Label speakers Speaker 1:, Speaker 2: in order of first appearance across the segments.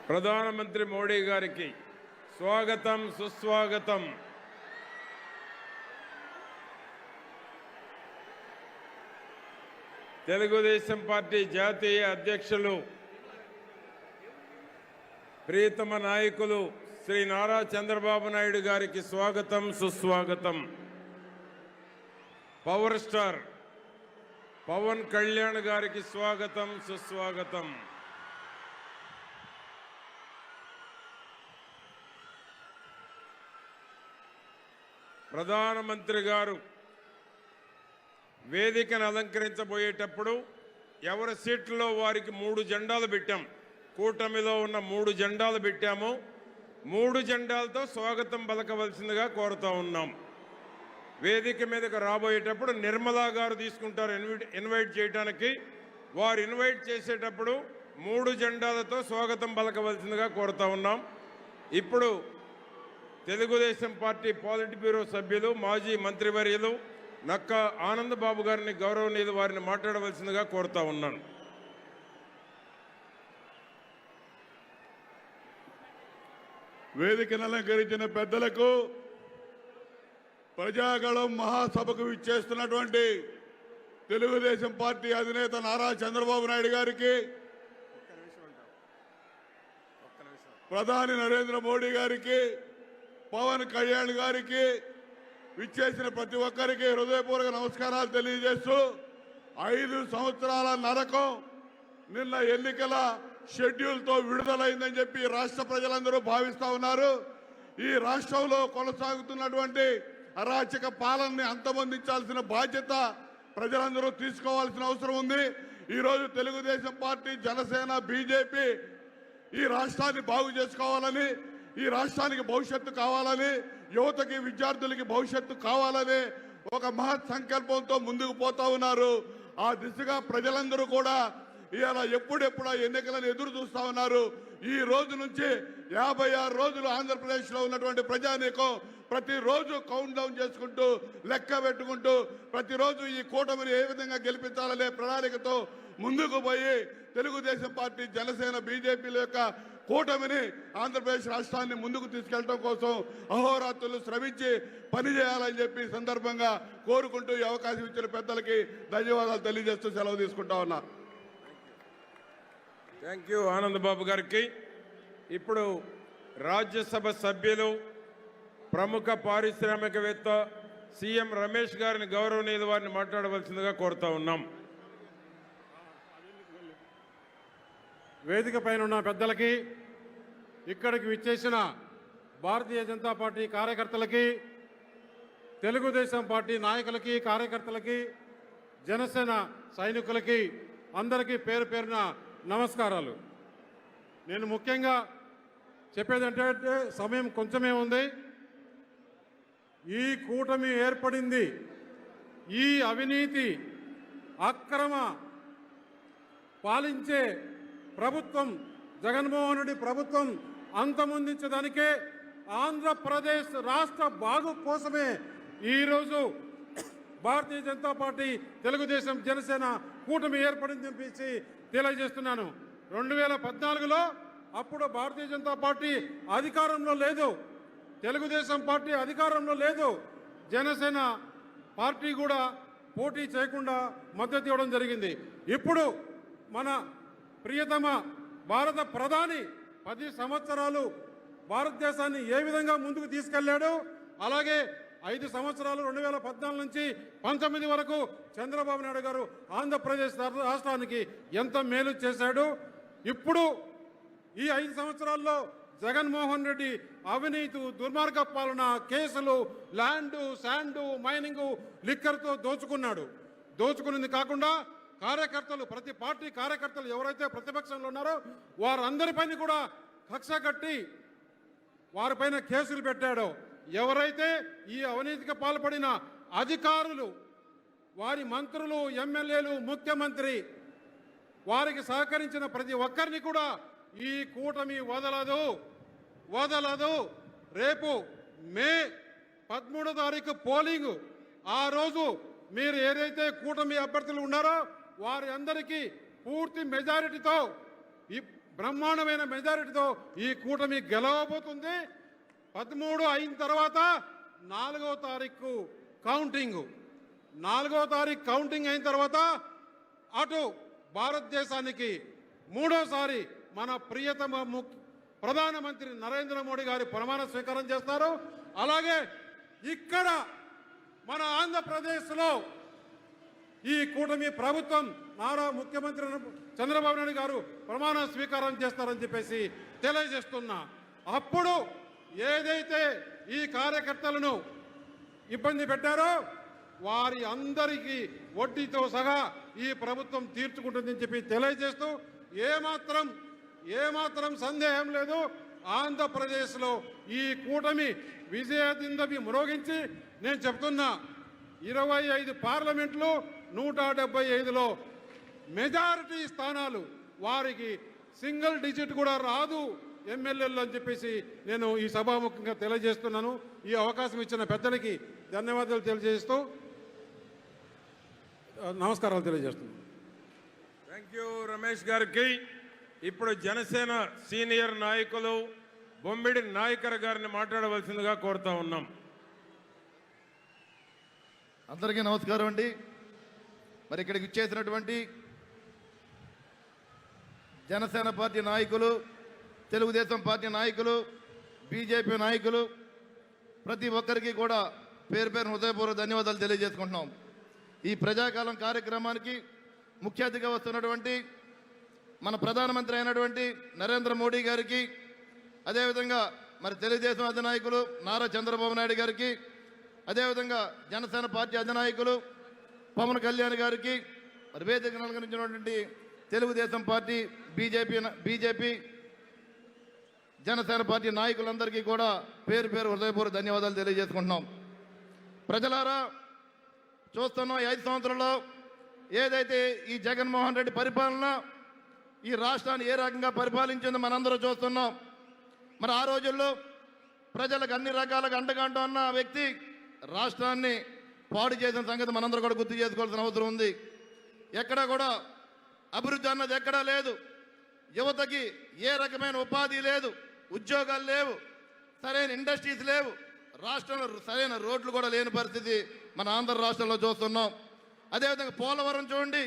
Speaker 1: ప్రధానమంత్రి మోడీ గారికి స్వాగతం సుస్వాగతం. తెలుగుదేశం పార్టీ జాతీయ అధ్యక్షులు ప్రియతమ నాయకులు శ్రీ నారా చంద్రబాబు నాయుడు గారికి స్వాగతం సుస్వాగతం. పవర్ స్టార్ పవన్ కళ్యాణ్ గారికి స్వాగతం సుస్వాగతం. ప్రధానమంత్రి గారు వేదికను అలంకరించబోయేటప్పుడు ఎవరి సీట్లలో వారికి 3 జెండాలు పెట్టాం. కూటమిలో ఉన్న 3 జెండాలు పెట్టాము. 3 జెండాలతో స్వాగతం పలకవలసిందిగా కోరుతా ఉన్నాం. వేదిక మీదకి రాబోయేటప్పుడు నిర్మలా గారు తీసుకుంటారు ఇన్వైట్ చేయడానికి. వారు ఇన్వైట్ చేసేటప్పుడు 3 జెండాలతో స్వాగతం పలకవలసిందిగా కోరుతా ఉన్నాం. ఇప్పుడు తెలుగుదేశం పార్టీ పాలిట్ బ్యూరో సభ్యులు మాజీ మంత్రివర్యులు నక్కా ఆనందబాబు గారిని గౌరవనీయులు వారిని మాట్లాడవలసిందిగా కోరుతా ఉన్నాను.
Speaker 2: వేదికను అలంకరించిన పెద్దలకు, ప్రజాగళం మహాసభకు విచ్చేస్తున్నటువంటి తెలుగుదేశం పార్టీ అధినేత నారా చంద్రబాబు నాయుడు గారికి, ప్రధాని నరేంద్ర మోడీ గారికి, పవన్ కళ్యాణ్ గారికి విచ్చేసిన ప్రతి ఒక్కరికి హృదయపూర్వక నమస్కారాలు తెలియజేస్తూ, 5 సంవత్సరాల నరకం నిన్న ఎన్నికల షెడ్యూల్తో విడుదలైందని చెప్పి రాష్ట్ర ప్రజలందరూ భావిస్తూ ఉన్నారు. ఈ రాష్ట్రంలో కొనసాగుతున్నటువంటి అరాచక పాలనని అంతమొందించాల్సిన బాధ్యత ప్రజలందరూ తీసుకోవాల్సిన అవసరం ఉంది. ఈరోజు తెలుగుదేశం పార్టీ, జనసేన, బీజేపీ ఈ రాష్ట్రాన్ని బాగు చేసుకోవాలని, ఈ రాష్ట్రానికి భవిష్యత్తు కావాలని, యువతకి విద్యార్థులకి భవిష్యత్తు కావాలని ఒక మహత్ సంకల్పంతో ముందుకు పోతా ఉన్నారు. ఆ దిశగా ప్రజలందరూ కూడా ఇవాళ ఎప్పుడెప్పుడు ఎన్నికలను ఎదురు చూస్తా ఉన్నారు. ఈ రోజు నుంచి 56 రోజులు ఆంధ్రప్రదేశ్లో ఉన్నటువంటి ప్రజానీకం ప్రతిరోజు కౌంట్ డౌన్ చేసుకుంటూ, లెక్క పెట్టుకుంటూ, ప్రతిరోజు ఈ కూటమిని ఏ విధంగా గెలిపించాలనే ప్రణాళికతో ముందుకు పోయి తెలుగుదేశం పార్టీ, జనసేన, బీజేపీల యొక్క కూటమిని ఆంధ్రప్రదేశ్ రాష్ట్రాన్ని ముందుకు తీసుకెళ్లడం కోసం అహోరాత్రులు శ్రమించి పనిచేయాలని చెప్పి సందర్భంగా కోరుకుంటూ ఈ అవకాశం ఇచ్చిన పెద్దలకి ధన్యవాదాలు తెలియజేస్తూ సెలవు తీసుకుంటా ఉన్నా.
Speaker 1: థ్యాంక్ యూ ఆనందబాబు గారికి. ఇప్పుడు రాజ్యసభ సభ్యులు, ప్రముఖ పారిశ్రామికవేత్త సీఎం రమేష్ గారిని గౌరవనీయులు వారిని మాట్లాడవలసిందిగా కోరుతా ఉన్నాం.
Speaker 3: వేదిక పైన ఉన్న పెద్దలకి, ఇక్కడికి విచ్చేసిన భారతీయ జనతా పార్టీ కార్యకర్తలకి, తెలుగుదేశం పార్టీ నాయకులకి, కార్యకర్తలకి, జనసేన సైనికులకి అందరికీ పేరు పేరున నమస్కారాలు. నేను ముఖ్యంగా చెప్పేది ఏంటంటే, సమయం కొంచెమే ఉంది. ఈ కూటమి ఏర్పడింది ఈ అవినీతి అక్రమ పాలించే ప్రభుత్వం, జగన్మోహన్ రెడ్డి ప్రభుత్వం అంతమొందించడానికే, ఆంధ్రప్రదేశ్ రాష్ట్ర బాగు కోసమే ఈరోజు భారతీయ జనతా పార్టీ, తెలుగుదేశం, జనసేన కూటమి ఏర్పడింది చెప్పేసి తెలియజేస్తున్నాను. 2014లో అప్పుడు భారతీయ జనతా పార్టీ అధికారంలో లేదు, తెలుగుదేశం పార్టీ అధికారంలో లేదు, జనసేన పార్టీ కూడా పోటీ చేయకుండా మద్దతు ఇవ్వడం జరిగింది. ఇప్పుడు మన ప్రియతమ భారత ప్రధాని 10 సంవత్సరాలు భారతదేశాన్ని ఏ విధంగా ముందుకు తీసుకెళ్లాడు, అలాగే 5 సంవత్సరాలు 2014 నుంచి 19 వరకు చంద్రబాబు నాయుడు గారు ఆంధ్రప్రదేశ్ రాష్ట్రానికి ఎంత మేలు చేశాడు. ఇప్పుడు ఈ 5 సంవత్సరాల్లో జగన్మోహన్ రెడ్డి అవినీతి, దుర్మార్గ పాలన, కేసులు, ల్యాండు, శాండు, మైనింగు, లిక్కర్తో దోచుకున్నది కాకుండా కార్యకర్తలు, ప్రతి పార్టీ కార్యకర్తలు ఎవరైతే ప్రతిపక్షంలో ఉన్నారో వారందరిపైన కూడా కక్ష కట్టి వారిపైన కేసులు పెట్టాడో, ఎవరైతే ఈ అవినీతికి పాల్పడిన అధికారులు, వారి మంత్రులు, ఎమ్మెల్యేలు, ముఖ్యమంత్రి, వారికి సహకరించిన ప్రతి ఒక్కరిని కూడా ఈ కూటమి వదలదు. రేపు మే 13వ తారీఖు పోలింగ్, ఆ రోజు మీరు ఏదైతే కూటమి అభ్యర్థులు ఉన్నారో వారి అందరికీ పూర్తి మెజారిటీతో బ్రహ్మాండమైన మెజారిటీతో ఈ కూటమి గెలవబోతుంది. 13 అయిన తర్వాత 4వ తారీఖు కౌంటింగ్. 4వ తారీఖు కౌంటింగ్ అయిన తర్వాత అటు భారతదేశానికి మూడోసారి మన ప్రియతమ ప్రధానమంత్రి నరేంద్ర మోడీ గారి ప్రమాణ స్వీకారం చేస్తారు. అలాగే ఇక్కడ మన ఆంధ్రప్రదేశ్లో ఈ కూటమి ప్రభుత్వం నారా ముఖ్యమంత్రి చంద్రబాబు నాయుడు గారు ప్రమాణ స్వీకారం చేస్తారని చెప్పేసి తెలియజేస్తున్నా. అప్పుడు ఏదైతే ఈ కార్యకర్తలను ఇబ్బంది పెట్టారో వారి అందరికీ వడ్డీతో సహా ఈ ప్రభుత్వం తీర్చుకుంటుందని చెప్పి తెలియజేస్తూ ఏమాత్రం సందేహం లేదు, ఆంధ్రప్రదేశ్లో ఈ కూటమి విజయదిందమి మ్రోగించి నేను చెప్తున్నా 25 పార్లమెంట్లు 175లో మెజారిటీ స్థానాలు, వారికి సింగిల్ డిజిట్ కూడా రాదు ఎమ్మెల్యేలు అని చెప్పేసి నేను ఈ సభాముఖంగా తెలియజేస్తున్నాను. ఈ అవకాశం ఇచ్చిన పెద్దలకి ధన్యవాదాలు తెలియజేస్తూ నమస్కారాలు తెలియజేస్తున్నాను.
Speaker 1: థ్యాంక్ యూ రమేష్ గారికి. ఇప్పుడు జనసేన సీనియర్ నాయకులు బొమ్మిడి నాయకర్ గారిని మాట్లాడవలసిందిగా కోరుతా ఉన్నాం.
Speaker 4: అందరికీ నమస్కారం అండి. మరి ఇక్కడికి ఇచ్చేసినటువంటి జనసేన పార్టీ నాయకులు, తెలుగుదేశం పార్టీ నాయకులు, బీజేపీ నాయకులు, ప్రతి ఒక్కరికి కూడా పేరు పేరు హృదయపూర్వక ధన్యవాదాలు తెలియజేసుకుంటున్నాం. ఈ ప్రజాకాలం కార్యక్రమానికి ముఖ్య అతిథిగా వస్తున్నటువంటి మన ప్రధానమంత్రి అయినటువంటి నరేంద్ర మోడీ గారికి, అదేవిధంగా మరి తెలుగుదేశం అధినాయకులు నారా చంద్రబాబు నాయుడు గారికి, అదేవిధంగా జనసేన పార్టీ అధినాయకులు పవన్ కళ్యాణ్ గారికి, మరి వేదిక అలంకరించినటువంటి Telugu Desam party, BJP Janasena party నాయకులందరికీ కూడా పేరు పేరు హృదయపూర్వక ధన్యవాదాలు తెలియజేసుకుంటున్నాం. ప్రజలారా, చూస్తున్నాం 5 సంవత్సరాల్లో ఏదైతే ఈ జగన్మోహన్ రెడ్డి పరిపాలన ఈ రాష్ట్రాన్ని ఏ రకంగా పరిపాలించిందో మనందరూ చూస్తున్నాం. మరి ఆ రోజుల్లో ప్రజలకు అన్ని రకాలుగా అండగా ఉన్న వ్యక్తి రాష్ట్రాన్ని పాడు చేసిన సంగతి మనందరూ కూడా గుర్తు చేసుకోవాల్సిన అవసరం ఉంది. ఎక్కడా కూడా అభివృద్ధి అన్నది ఎక్కడా లేదు. యువతకి ఏ రకమైన ఉపాధి లేదు, ఉద్యోగాలు లేవు, సరైన ఇండస్ట్రీస్ లేవు, రాష్ట్రంలో సరైన రోడ్లు కూడా లేని పరిస్థితి మన ఆంధ్ర రాష్ట్రంలో చూస్తున్నాం. అదేవిధంగా పోలవరం చూడండి,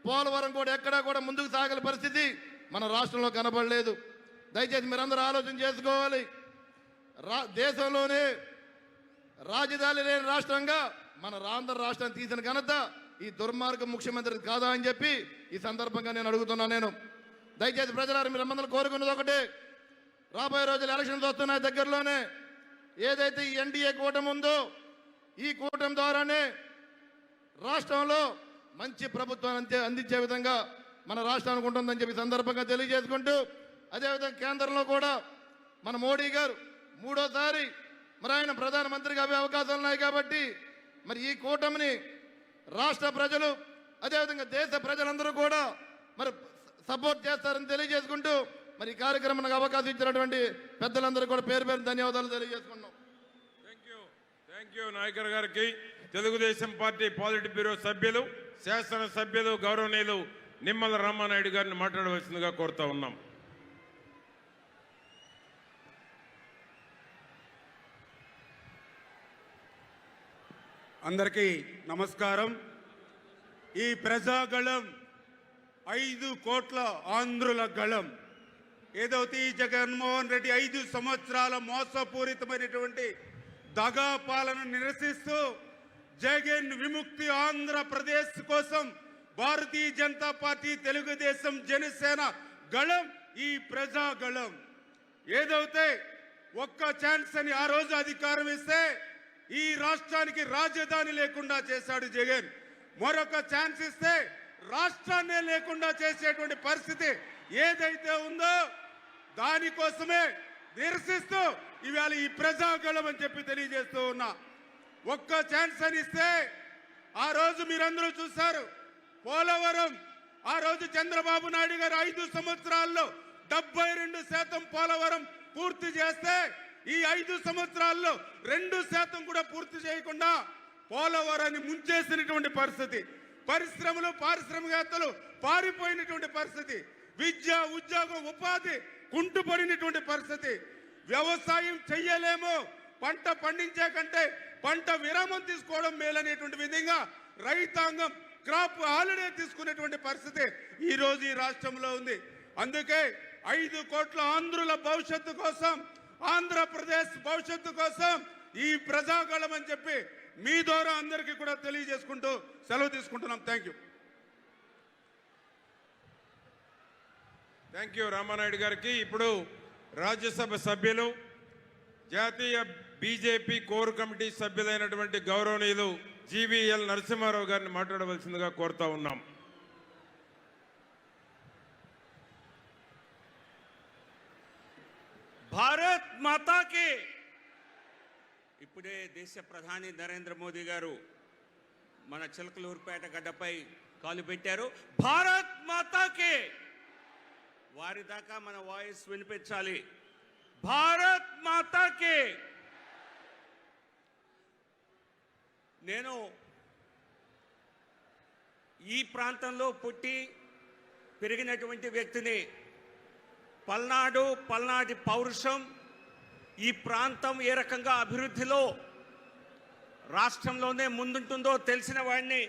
Speaker 4: పోలవరం కూడా ఎక్కడా కూడా ముందుకు సాగల పరిస్థితి మన రాష్ట్రంలో కనబడలేదు. దయచేసి మీరందరూ ఆలోచన చేసుకోవాలి. దేశంలోనే రాజధాని లేని రాష్ట్రంగా మన ఆంధ్ర రాష్ట్రాన్ని తీసిన ఘనత ఈ దుర్మార్గ ముఖ్యమంత్రి కాదా అని చెప్పి ఈ సందర్భంగా నేను అడుగుతున్నాను. నేను దయచేసి ప్రజలారా, మీరు అందరూ కోరుకున్నది ఒకటే, రాబోయే రోజులు ఎలక్షన్స్ వస్తున్నాయి దగ్గరలోనే. ఏదైతే ఈ ఎన్డీఏ కూటమి ఉందో ఈ కూటమి ద్వారానే రాష్ట్రంలో మంచి ప్రభుత్వాన్ని అందించే విధంగా మన రాష్ట్రానికి ఉంటుందని చెప్పి సందర్భంగా తెలియజేసుకుంటూ, అదేవిధంగా కేంద్రంలో కూడా మన మోడీ గారు మూడోసారి మరి ఆయన ప్రధానమంత్రిగా అయ్యే అవకాశాలు ఉన్నాయి కాబట్టి మరి ఈ కూటమిని రాష్ట్ర ప్రజలు, అదేవిధంగా దేశ ప్రజలందరూ కూడా మరి సపోర్ట్ చేస్తారని తెలియజేసుకుంటూ, మరి ఈ కార్యక్రమానికి అవకాశం ఇచ్చినటువంటి పెద్దలందరూ కూడా పేరు పేరు ధన్యవాదాలు తెలియజేసుకున్నాం.
Speaker 1: థ్యాంక్ యూ నాయకర్ గారికి. తెలుగుదేశం పార్టీ పాలిట్ బ్యూరో సభ్యులు, శాసన సభ్యులు గౌరవనీయులు నిమ్మల రామానాయుడు గారిని మాట్లాడవలసిందిగా కోరుతా ఉన్నాం.
Speaker 5: అందరికీ నమస్కారం. ఈ ప్రజాగళం 5 కోట్ల ఆంధ్రుల గళం. ఏదైతే ఈ జగన్మోహన్ రెడ్డి 5 సంవత్సరాల మోసపూరితమైనటువంటి దగా పాలన నిరసిస్తూ జగన్ విముక్తి ఆంధ్రప్రదేశ్ కోసం భారతీయ జనతా పార్టీ, తెలుగుదేశం, జనసేన గళం ఈ ప్రజాగళం. ఏదైతే ఒక్క ఛాన్స్ అని ఆ రోజు అధికారం ఇస్తే ఈ రాష్ట్రానికి రాజధాని లేకుండా చేశాడు జగన్. మరొక ఛాన్స్ ఇస్తే రాష్ట్రాన్నే లేకుండా చేసేటువంటి పరిస్థితి ఏదైతే ఉందో దానికోసమే నిరసిస్తూ ఇవాళ ఈ ప్రజాగళం అని చెప్పి తెలియజేస్తూ ఉన్నా. ఒక్క ఛాన్స్ అని ఇస్తే ఆ రోజు మీరందరూ చూశారు, పోలవరం ఆ రోజు చంద్రబాబు నాయుడు గారు 5 సంవత్సరాల్లో 72% పోలవరం పూర్తి చేస్తే ఈ 5 సంవత్సరాల్లో 2% కూడా పూర్తి చేయకుండా పోలవరాన్ని ముంచేసినటువంటి పరిస్థితి, పరిశ్రమలు, పారిశ్రామికవేత్తలు పారిపోయినటువంటి పరిస్థితి. విద్య, ఉద్యోగం, ఉపాధి కుంటుపడినటువంటి పరిస్థితి. వ్యవసాయం చెయ్యలేము, పంట పండించే కంటే పంట విరామం తీసుకోవడం మేలనేటువంటి విధంగా రైతాంగం క్రాప్ హాలిడే తీసుకునేటువంటి పరిస్థితి ఈ రోజు ఈ రాష్ట్రంలో ఉంది. అందుకే 5 కోట్ల ఆంధ్రుల భవిష్యత్తు కోసం, ఆంధ్రప్రదేశ్ భవిష్యత్తు కోసం ఈ ప్రజాగళం అని చెప్పి మీ ద్వారా అందరికీ కూడా తెలియజేసుకుంటూ సెలవు తీసుకుంటున్నాం.
Speaker 1: థ్యాంక్ యూ రామానాయుడు గారికి. ఇప్పుడు రాజ్యసభ సభ్యులు, జాతీయ బీజేపీ కోర్ కమిటీ సభ్యులైనటువంటి గౌరవనీయులు జీవీఎల్ నరసింహారావు గారిని మాట్లాడవలసిందిగా కోరుతా ఉన్నాం.
Speaker 6: భారత్ మాతాకి. ఇప్పుడే దేశ ప్రధాని నరేంద్ర మోదీ గారు మన చిలకలూరుపేట గడ్డపై కాలు పెట్టారు. భారత్ మాతాకి. వారి దాకా మన వాయిస్ వినిపించాలి. భారత్ మాతాకి. నేను ఈ ప్రాంతంలో పుట్టి పెరిగినటువంటి వ్యక్తిని. పల్నాటి పౌరుషం, ఈ ప్రాంతం ఏ రకంగా అభివృద్ధిలో రాష్ట్రంలోనే ముందుంటుందో తెలిసిన వాడిని.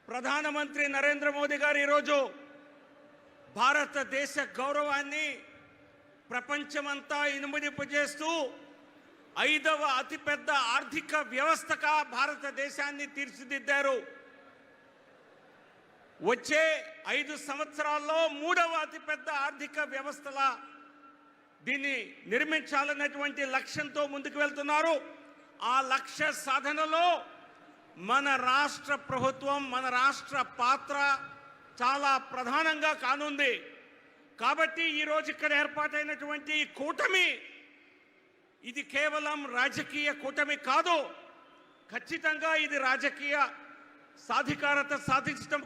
Speaker 6: ప్రధానమంత్రి నరేంద్ర మోదీ గారు ఈరోజు భారతదేశ గౌరవాన్ని ప్రపంచమంతా ఇనుమడింపజేస్తూ 5వ అతిపెద్ద ఆర్థిక వ్యవస్థగా భారతదేశాన్ని తీర్చిదిద్దారు. వచ్చే 5 సంవత్సరాల్లో 3వ అతిపెద్ద ఆర్థిక వ్యవస్థలా దీన్ని నిర్మించాలన్నటువంటి లక్ష్యంతో ముందుకు వెళ్తున్నారు. ఆ లక్ష్య సాధనలో మన రాష్ట్ర ప్రభుత్వం, మన రాష్ట్ర పాత్ర చాలా ప్రధానంగా కానుంది. కాబట్టి ఈరోజు ఇక్కడ ఏర్పాటైనటువంటి కూటమి ఇది కేవలం రాజకీయ కూటమి కాదు. ఖచ్చితంగా ఇది రాజకీయ సాధికారత సాధించడం